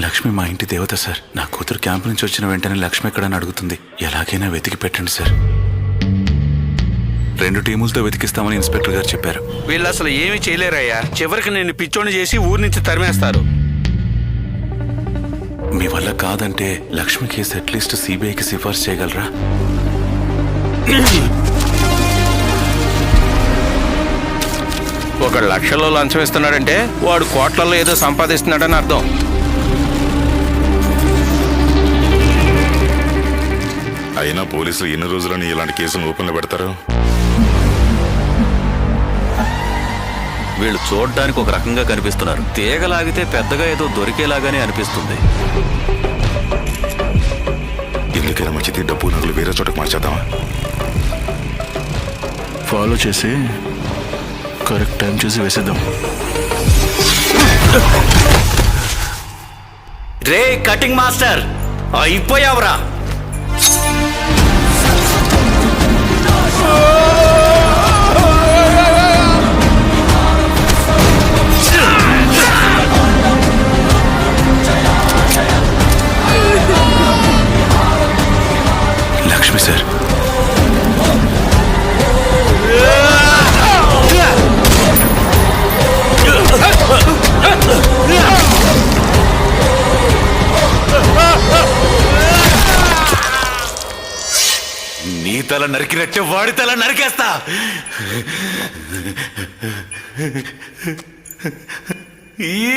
లక్ష్మి మా ఇంటి దేవత సార్. నా కూతురు క్యాంప్ నుంచి వచ్చిన వెంటనే లక్ష్మి ఎక్కడని అడుగుతుంది. ఎలాగైనా వెతికి పెట్టండి సార్. 2 టీములతో వెతికిస్తామని ఇన్స్పెక్టర్ గారు చెప్పారు. వీళ్ళు అసలు ఏమీ చేయలేరయ్యా. చివరికి నేను పిచ్చోని చేసి ఊరి నుంచి తరిమేస్తారు. మీ వల్ల కాదంటే లక్ష్మి కేసు అట్లీస్ట్ సిబిఐకి సిఫార్సు చేయగలరా? ఒక లక్షల్లో లంచం ఇస్తున్నాడంటే వాడు కోట్లలో ఏదో సంపాదిస్తున్నాడని అర్థం. అయినా పోలీసులు ఎన్ని రోజులని ఇలాంటి కేసులు ఓపెన్లో పెడతారు? వీళ్ళు చూడ్డానికి ఒక రకంగా కనిపిస్తున్నారు. తీగలాగితే పెద్దగా ఏదో దొరికేలాగానే అనిపిస్తుంది. ఎందుకైనా మంచిది డబ్బు నగలు వేరే చోటకు మార్చేద్దామా? ఫాలో చేసి కరెక్ట్ టైం చూసి వేసేద్దాం. రే కటింగ్ మాస్టర్, అయిపోయావురా. లక్ష్మి సార్, నీ తల నరికినట్టే వాడి తల నరికేస్తా. ఈ